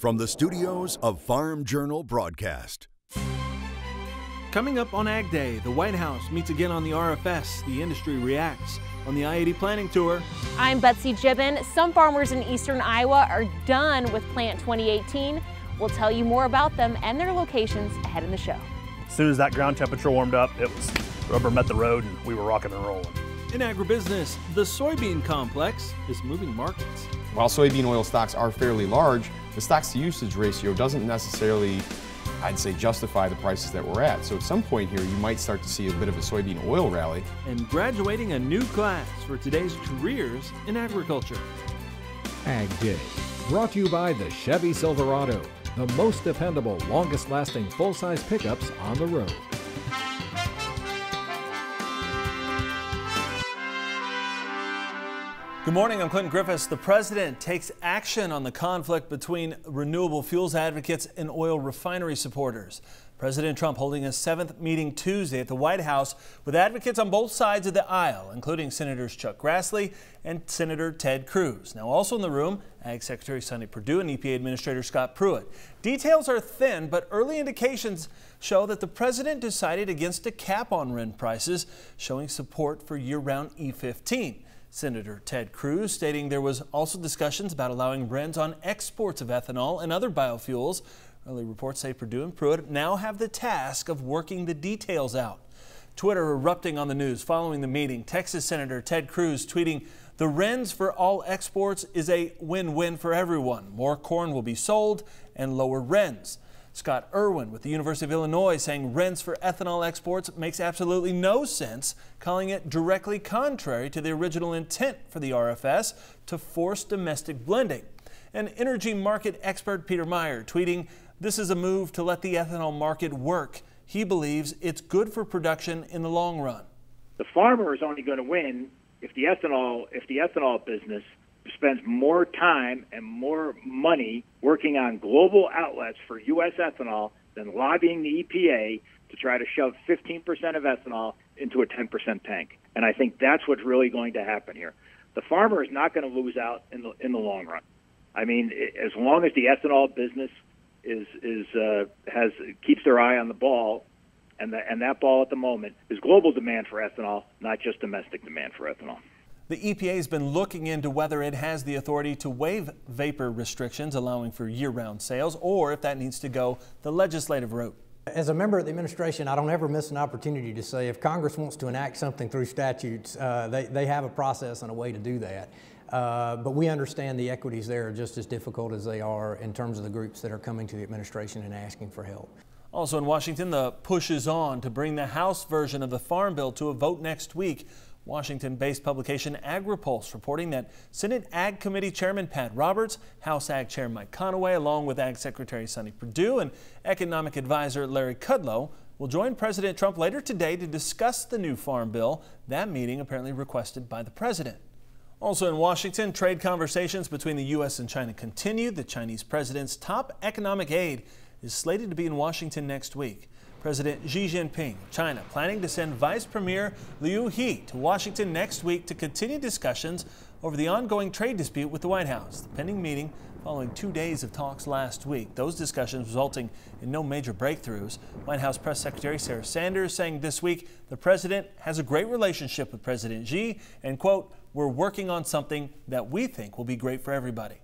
from the studios of Farm Journal Broadcast. Coming up on Ag Day, the White House meets again on the RFS. The industry reacts on the I-80 planting tour. I'm Betsy Gibbon. Some farmers in eastern Iowa are done with Plant 2018. We'll tell you more about them and their locations ahead in the show. As soon as that ground temperature warmed up, it was rubber met the road and we were rocking and rolling. In agribusiness, the soybean complex is moving markets. While soybean oil stocks are fairly large, the stocks to usage ratio doesn't necessarily, I'd say, justify the prices that we're at. So at some point here, you might start to see a bit of a soybean oil rally. And graduating a new class for today's careers in agriculture. Ag Day, brought to you by the Chevy Silverado, the most dependable, longest-lasting full-size pickups on the road. Good morning, I'm Clinton Griffiths. The president takes action on the conflict between renewable fuels advocates and oil refinery supporters. President Trump holding a 7th meeting Tuesday at the White House with advocates on both sides of the aisle, including Senators Chuck Grassley and Senator Ted Cruz. Now also in the room, Ag Secretary Sonny Perdue and EPA Administrator Scott Pruitt. Details are thin, but early indications show that the president decided against a cap on RIN prices, showing support for year-round E15. Senator Ted Cruz stating there was also discussions about allowing RINs on exports of ethanol and other biofuels. Early reports say Perdue and Pruitt now have the task of working the details out. Twitter erupting on the news following the meeting. Texas Senator Ted Cruz tweeting, "The RINs for all exports is a win-win for everyone. More corn will be sold and lower RINs." Scott Irwin with the University of Illinois saying RINs for ethanol exports makes absolutely no sense, calling it directly contrary to the original intent for the RFS to force domestic blending. And energy market expert Peter Meyer tweeting, "This is a move to let the ethanol market work. He believes it's good for production in the long run." The farmer is only going to win if the ethanol business spends more time and more money working on global outlets for U.S. ethanol than lobbying the EPA to try to shove 15% of ethanol into a 10% tank. And I think that's what's really going to happen here. The farmer is not going to lose out in the long run. I mean, as long as the ethanol business keeps their eye on the ball, and that ball at the moment is global demand for ethanol, not just domestic demand for ethanol. The EPA has been looking into whether it has the authority to waive vapor restrictions allowing for year-round sales, or if that needs to go the legislative route. As a member of the administration, I don't ever miss an opportunity to say if Congress wants to enact something through statutes, they have a process and a way to do that. But we understand the equities there are just as difficult as they are in terms of the groups that are coming to the administration and asking for help. Also in Washington, the push is on to bring the House version of the Farm Bill to a vote next week. Washington-based publication AgriPulse reporting that Senate Ag Committee Chairman Pat Roberts, House Ag Chair Mike Conaway, along with Ag Secretary Sonny Perdue and Economic Advisor Larry Kudlow, will join President Trump later today to discuss the new Farm Bill. That meeting apparently requested by the president. Also in Washington, trade conversations between the U.S. and China continue. The Chinese president's top economic aide is slated to be in Washington next week. President Xi Jinping of China planning to send Vice Premier Liu He to Washington next week to continue discussions over the ongoing trade dispute with the White House. The pending meeting following 2 days of talks last week. Those discussions resulting in no major breakthroughs. White House Press Secretary Sarah Sanders saying this week the president has a great relationship with President Xi and, quote, "We're working on something that we think will be great for everybody."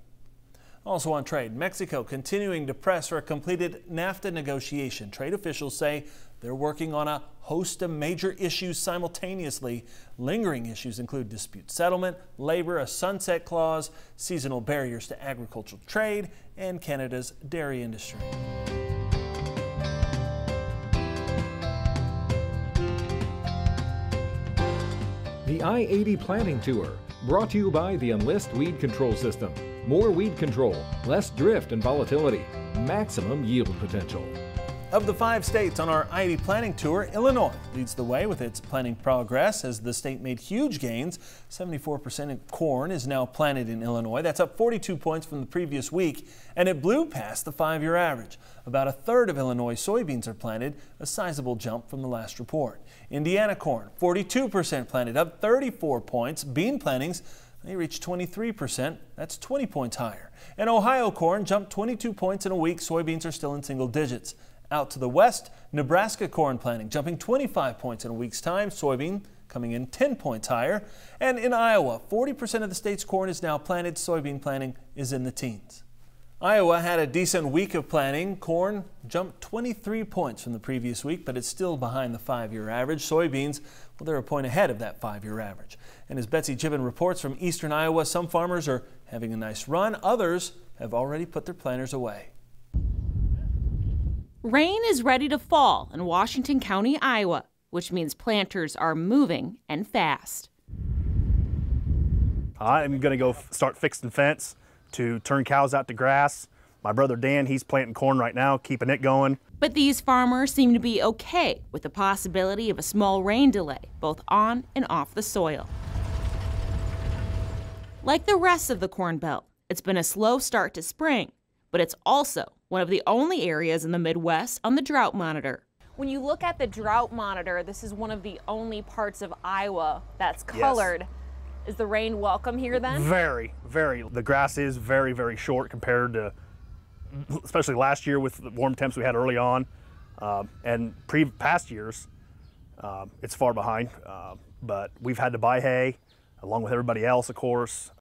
Also on trade, Mexico continuing to press for a completed NAFTA negotiation. Trade officials say they're working on a host of major issues simultaneously. Lingering issues include dispute settlement, labor, a sunset clause, seasonal barriers to agricultural trade, and Canada's dairy industry. The I-80 planting tour, brought to you by the Enlist Weed Control System. More weed control, less drift and volatility, maximum yield potential. Of the 5 states on our I-80 planting tour, Illinois leads the way with its planting progress as the state made huge gains. 74% of corn is now planted in Illinois. That's up 42 points from the previous week, and it blew past the 5-year average. About a third of Illinois soybeans are planted, a sizable jump from the last report. Indiana corn, 42% planted, up 34 points. Bean plantings They reached 23%. That's 20 points higher. And Ohio corn jumped 22 points in a week. Soybeans are still in single digits. Out to the west, Nebraska corn planting jumping 25 points in a week's time. Soybean coming in 10 points higher. And in Iowa, 40% of the state's corn is now planted. Soybean planting is in the teens. Iowa had a decent week of planting. Corn jumped 23 points from the previous week, but it's still behind the 5-year average. Soybeans, well, they're a point ahead of that 5-year average. And as Betsy Gibbon reports from eastern Iowa, some farmers are having a nice run. Others have already put their planters away. Rain is ready to fall in Washington County, Iowa, which means planters are moving and fast. I'm going to go start fixing fence to turn cows out to grass. My brother Dan, he's planting corn right now, keeping it going. But these farmers seem to be okay with the possibility of a small rain delay, both on and off the soil. Like the rest of the Corn Belt, it's been a slow start to spring, but it's also one of the only areas in the Midwest on the drought monitor. When you look at the drought monitor, this is one of the only parts of Iowa that's colored. Yes. Is the rain welcome here then? Very, very. The grass is very, very short compared to, especially last year with the warm temps we had early on, and past years, it's far behind. But we've had to buy hay, along with everybody else, of course.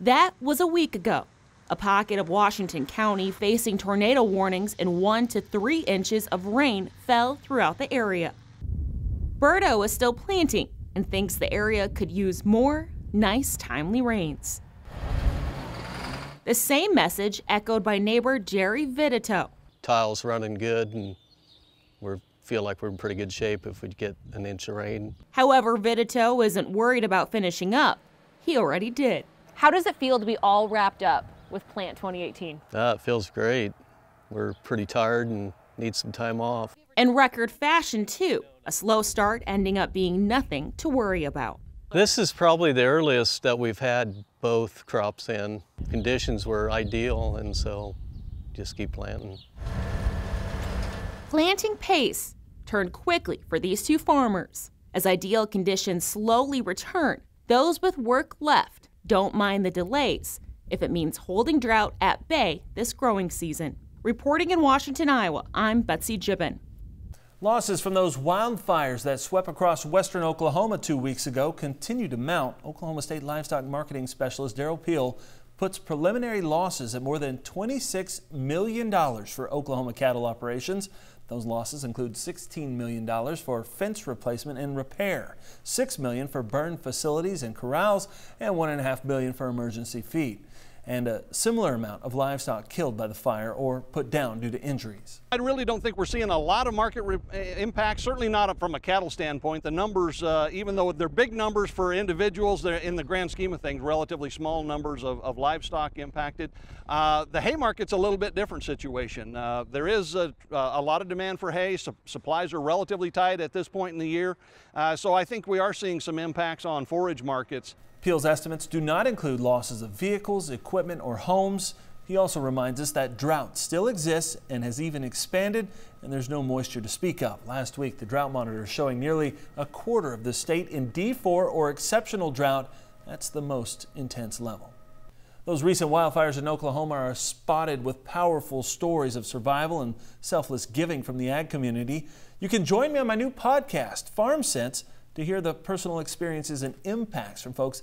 That was a week ago. A pocket of Washington County facing tornado warnings and 1 to 3 inches of rain fell throughout the area. Berto is still planting and thinks the area could use more nice, timely rains. The same message echoed by neighbor Jerry Vidito. Tile's running good, and we feel like we're in pretty good shape if we get an inch of rain. However, Vidito isn't worried about finishing up. He already did. How does it feel to be all wrapped up with Plant 2018? It feels great. We're pretty tired and need some time off. In record fashion, too. A slow start ending up being nothing to worry about. This is probably the earliest that we've had both crops in. Conditions were ideal, and so just keep planting. Planting pace turned quickly for these two farmers. As ideal conditions slowly return, those with work left don't mind the delays if it means holding drought at bay this growing season. Reporting in Washington, Iowa, I'm Betsy Gibbon. Losses from those wildfires that swept across western Oklahoma 2 weeks ago continue to mount. Oklahoma State Livestock Marketing Specialist Daryl Peel puts preliminary losses at more than $26 million for Oklahoma cattle operations. Those losses include $16 million for fence replacement and repair, $6 million for burned facilities and corrals, and $1.5 million for emergency feed, and a similar amount of livestock killed by the fire or put down due to injuries. I really don't think we're seeing a lot of market impact, certainly not from a cattle standpoint. The numbers, even though they're big numbers for individuals, they're in the grand scheme of things, relatively small numbers of livestock impacted. The hay market's a little bit different situation. There is a lot of demand for hay. Supplies are relatively tight at this point in the year. So I think we are seeing some impacts on forage markets. Peel's estimates do not include losses of vehicles, equipment, or homes. He also reminds us that drought still exists and has even expanded, and there's no moisture to speak of. Last week, the drought monitor is showing nearly a quarter of the state in D4 or exceptional drought. That's the most intense level. Those recent wildfires in Oklahoma are spotted with powerful stories of survival and selfless giving from the ag community. You can join me on my new podcast, Farm Sense, to hear the personal experiences and impacts from folks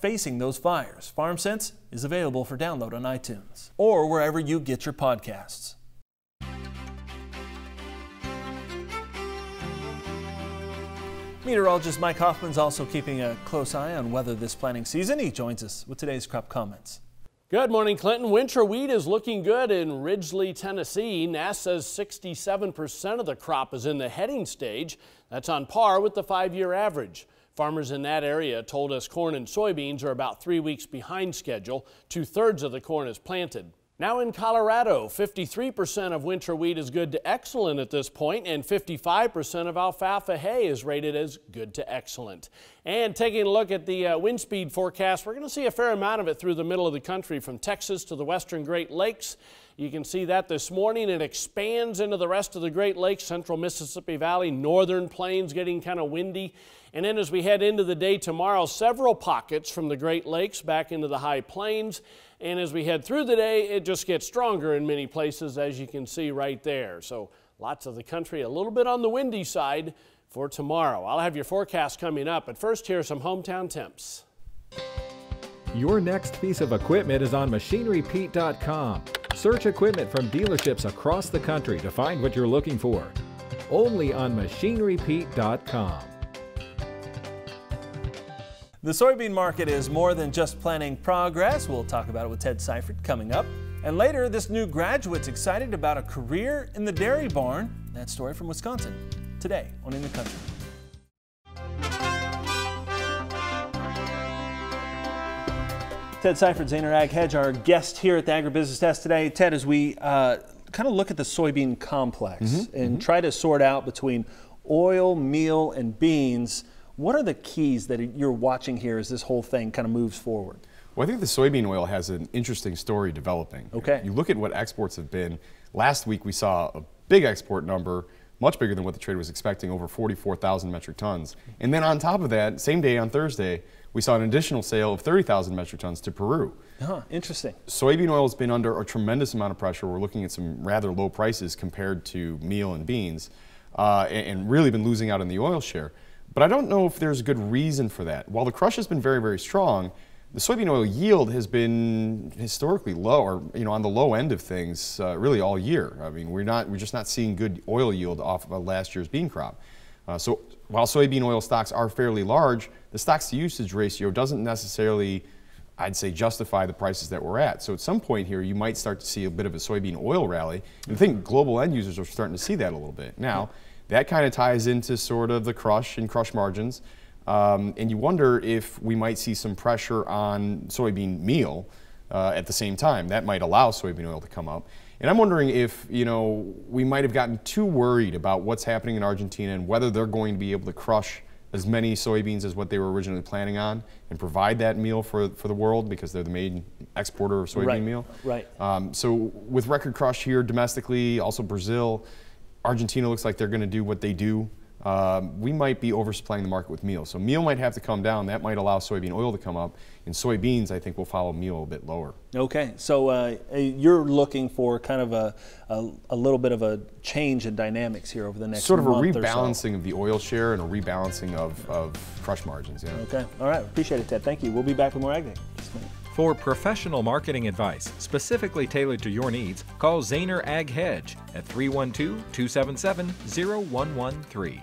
facing those fires. Farm Sense is available for download on iTunes or wherever you get your podcasts. Meteorologist Mike Hoffman's also keeping a close eye on weather this planting season. He joins us with today's crop comments. Good morning, Clinton. Winter wheat is looking good in Ridgely, Tennessee. NASS says 67% of the crop is in the heading stage. That's on par with the 5-year average. Farmers in that area told us corn and soybeans are about 3 weeks behind schedule. 2/3 of the corn is planted. Now in Colorado, 53% of winter wheat is good to excellent at this point, and 55% of alfalfa hay is rated as good to excellent. And taking a look at the wind speed forecast, we're going to see a fair amount of it through the middle of the country from Texas to the western Great Lakes. You can see that this morning. It expands into the rest of the Great Lakes, central Mississippi Valley, northern plains getting kind of windy. And then as we head into the day tomorrow, several pockets from the Great Lakes back into the high plains. And as we head through the day, it just gets stronger in many places, as you can see right there. So lots of the country a little bit on the windy side for tomorrow. I'll have your forecast coming up, but first here are some hometown temps. Your next piece of equipment is on MachineryPete.com. Search equipment from dealerships across the country to find what you're looking for. Only on MachineryPete.com. The soybean market is more than just planning progress. We'll talk about it with Ted Seifert coming up. And later, this new graduate's excited about a career in the dairy barn. That story from Wisconsin, today on In the Country. Ted Seifert, Zaner Ag Hedge, our guest here at the Agribusiness Desk today. Ted, as we kind of look at the soybean complex and try to sort out between oil, meal, and beans, what are the keys that you're watching here as this whole thing kind of moves forward? Well, I think the soybean oil has an interesting story developing. Okay. You look at what exports have been. Last week we saw a big export number, much bigger than what the trade was expecting, over 44,000 metric tons. And then on top of that, same day on Thursday, we saw an additional sale of 30,000 metric tons to Peru. Interesting. Soybean oil has been under a tremendous amount of pressure. We're looking at some rather low prices compared to meal and beans, and really been losing out in the oil share. But I don't know if there's a good reason for that. While the crush has been very, very strong, the soybean oil yield has been historically low, or on the low end of things, really all year. I mean, we're just not seeing good oil yield off of last year's bean crop. So while soybean oil stocks are fairly large, the stocks to usage ratio doesn't necessarily, I'd say, justify the prices that we're at. So at some point here, you might start to see a bit of a soybean oil rally. And I think global end users are starting to see that a little bit now. That kind of ties into sort of the crush and crush margins. And you wonder if we might see some pressure on soybean meal at the same time. That might allow soybean oil to come up. And I'm wondering if, we might have gotten too worried about what's happening in Argentina and whether they're going to be able to crush as many soybeans as what they were originally planning on and provide that meal for the world, because they're the main exporter of soybean meal. Right. So with record crush here domestically, also Brazil, Argentina looks like they're going to do what they do. We might be oversupplying the market with meal. So meal might have to come down. That might allow soybean oil to come up. And soybeans, I think, will follow meal a bit lower. Okay. So you're looking for kind of a little bit of a change in dynamics here over the next sort of a month rebalancing of the oil share and a rebalancing of crush margins. Yeah. Okay. All right. Appreciate it, Ted. Thank you. We'll be back with more AgDay. For professional marketing advice specifically tailored to your needs, call Zaner Ag Hedge at 312-277-0113.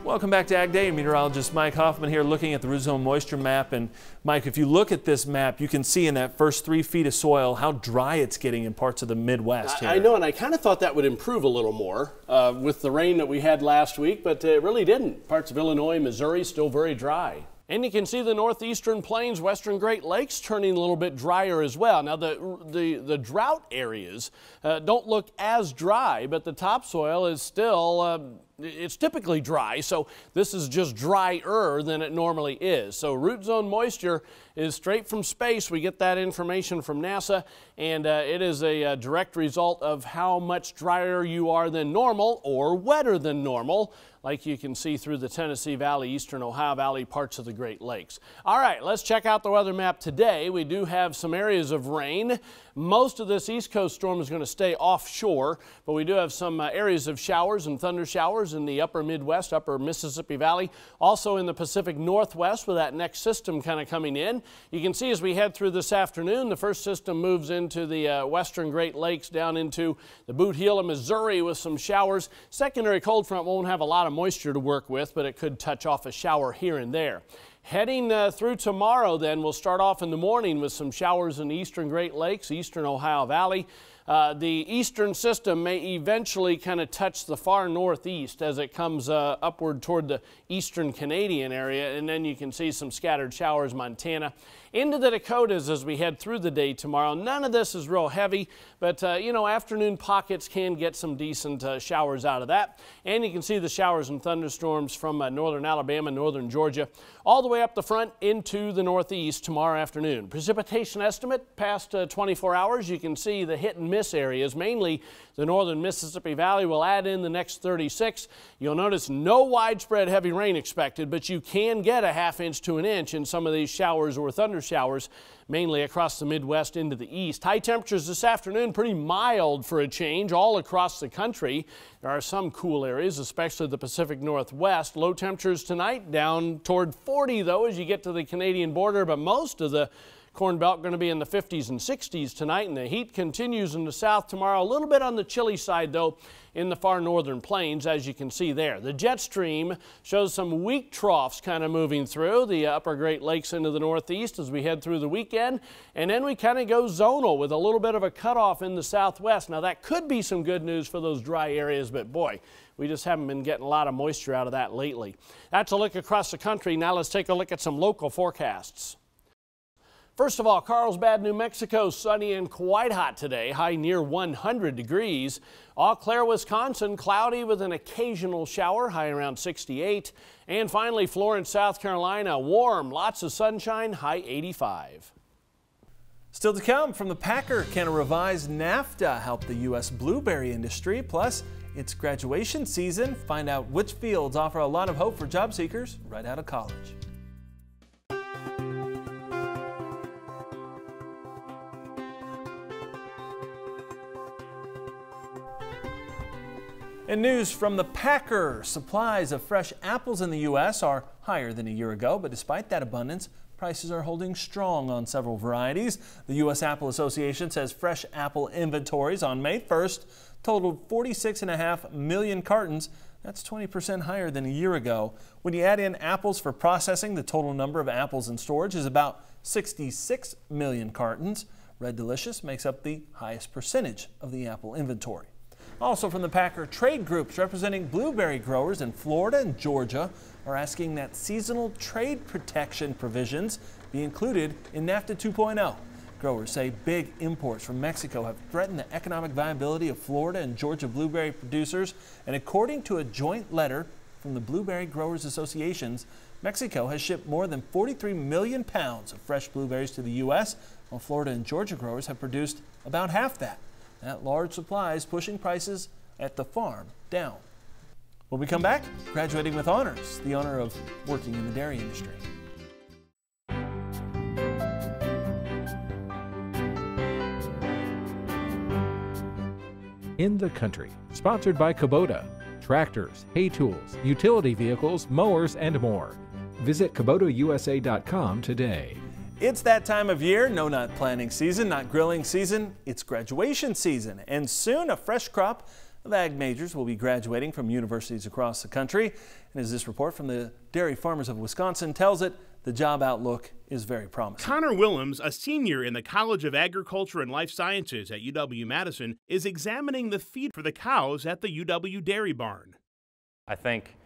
Welcome back to AgDay. Meteorologist Mike Hoffman here looking at the root zone moisture map. And Mike, if you look at this map, you can see in that first 3 feet of soil how dry it's getting in parts of the Midwest here. I know, and I kind of thought that would improve a little more with the rain that we had last week, but it really didn't. Parts of Illinois, Missouri still very dry. And you can see the northeastern plains, western Great Lakes turning a little bit drier as well. Now the drought areas don't look as dry, but the topsoil is still it's typically dry, so this is just drier than it normally is. So root zone moisture is straight from space. We get that information from NASA, and it is a direct result of how much drier you are than normal or wetter than normal, like you can see through the Tennessee Valley, eastern Ohio Valley, parts of the Great Lakes. All right, let's check out the weather map today. We do have some areas of rain. Most of this east coast storm is going to stay offshore, but we do have some areas of showers and thunder showers in the upper Midwest, upper Mississippi Valley, also in the Pacific Northwest with that next system kind of coming in. You can see as we head through this afternoon, the first system moves into the western Great Lakes down into the Boot Heel of Missouri with some showers. Secondary cold front won't have a lot of moisture to work with, but it could touch off a shower here and there. Heading through tomorrow, then, we'll start off in the morning with some showers in the eastern Great Lakes, eastern Ohio Valley. The eastern system may eventually kind of touch the far northeast as it comes upward toward the eastern Canadian area, and then you can see some scattered showers, Montana, into the Dakotas as we head through the day tomorrow. None of this is real heavy, but you know, afternoon pockets can get some decent showers out of that. And you can see the showers and thunderstorms from northern Alabama, northern Georgia, all the way up the front into the northeast tomorrow afternoon. Precipitation estimate past 24 hours. You can see the hit and miss areas, mainly the northern Mississippi Valley will add in the next 36. You'll notice no widespread heavy rain expected, but you can get a ½ inch to an inch in some of these showers or thunder showers, mainly across the Midwest into the east. High temperatures this afternoon, pretty mild for a change all across the country. There are some cool areas, especially the Pacific Northwest. Low temperatures tonight down toward 40 though as you get to the Canadian border, but most of the Corn Belt going to be in the 50s and 60s tonight, and the heat continues in the south tomorrow. A little bit on the chilly side, though, in the far northern plains, as you can see there. The jet stream shows some weak troughs kind of moving through the upper Great Lakes into the northeast as we head through the weekend, and then we kind of go zonal with a little bit of a cutoff in the southwest. Now, that could be some good news for those dry areas, but boy, we just haven't been getting a lot of moisture out of that lately. That's a look across the country. Now let's take a look at some local forecasts. First of all, Carlsbad, New Mexico, sunny and quite hot today, high near 100 degrees. Eau Claire, Wisconsin, cloudy with an occasional shower, high around 68. And finally, Florence, South Carolina, warm, lots of sunshine, high 85. Still to come from the Packer, can a revised NAFTA help the U.S. blueberry industry? Plus, it's graduation season. Find out which fields offer a lot of hope for job seekers right out of college. In news from the Packer, supplies of fresh apples in the U.S. are higher than a year ago, but despite that abundance, prices are holding strong on several varieties. The U.S. Apple Association says fresh apple inventories on May 1st totaled 46.5 million cartons. That's 20% higher than a year ago. When you add in apples for processing, the total number of apples in storage is about 66 million cartons. Red Delicious makes up the highest percentage of the apple inventory. Also from the Packer, trade groups representing blueberry growers in Florida and Georgia are asking that seasonal trade protection provisions be included in NAFTA 2.0. Growers say big imports from Mexico have threatened the economic viability of Florida and Georgia blueberry producers, and according to a joint letter from the Blueberry Growers Associations, Mexico has shipped more than 43 million pounds of fresh blueberries to the U.S., while Florida and Georgia growers have produced about half that. That large supply is pushing prices at the farm down. When we come back, graduating with honors, the honor of working in the dairy industry. In the Country, sponsored by Kubota. Tractors, hay tools, utility vehicles, mowers, and more. Visit KubotaUSA.com today. It's that time of year. No, not planting season, not grilling season. It's graduation season. And soon a fresh crop of ag majors will be graduating from universities across the country. And as this report from the Dairy Farmers of Wisconsin tells it, the job outlook is very promising. Connor Willems, a senior in the College of Agriculture and Life Sciences at UW-Madison, is examining the feed for the cows at the UW Dairy Barn. I think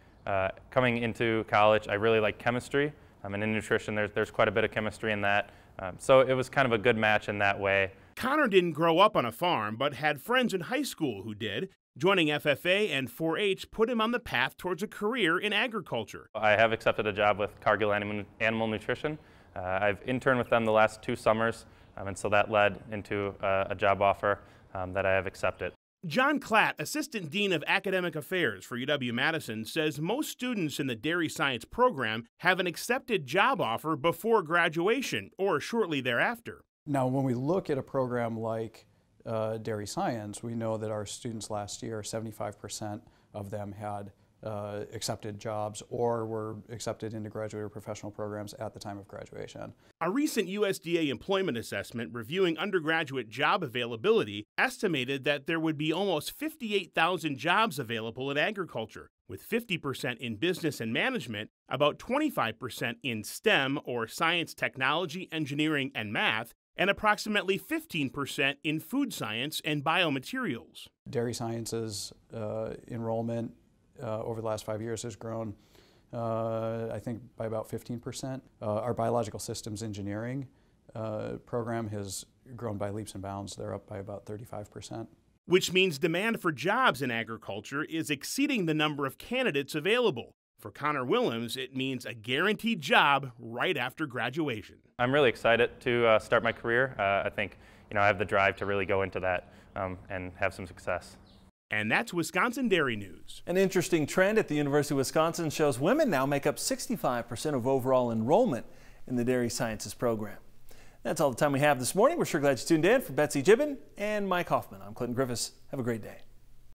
coming into college, I really like chemistry. And in nutrition, there's quite a bit of chemistry in that. So it was kind of a good match in that way. Connor didn't grow up on a farm, but had friends in high school who did. Joining FFA and 4-H put him on the path towards a career in agriculture. I have accepted a job with Cargill Animal Nutrition. I've interned with them the last 2 summers, and so that led into a job offer that I have accepted. John Klatt, Assistant Dean of Academic Affairs for UW-Madison, says most students in the dairy science program have an accepted job offer before graduation or shortly thereafter. Now, when we look at a program like dairy science, we know that our students last year, 75% of them had accepted jobs or were accepted into graduate or professional programs at the time of graduation. A recent USDA employment assessment reviewing undergraduate job availability estimated that there would be almost 58,000 jobs available in agriculture, with 50% in business and management, about 25% in STEM or science, technology, engineering, and math, and approximately 15% in food science and biomaterials. Dairy sciences enrollment over the last 5 years has grown, I think, by about 15%. Our biological systems engineering program has grown by leaps and bounds. They're up by about 35%. Which means demand for jobs in agriculture is exceeding the number of candidates available. For Connor Willems, it means a guaranteed job right after graduation. I'm really excited to start my career. I think I have the drive to really go into that and have some success. And that's Wisconsin Dairy News. An interesting trend at the University of Wisconsin shows women now make up 65% of overall enrollment in the Dairy Sciences program. That's all the time we have this morning. We're sure glad you tuned in. For Betsy Gibbon and Mike Hoffman, I'm Clinton Griffiths. Have a great day.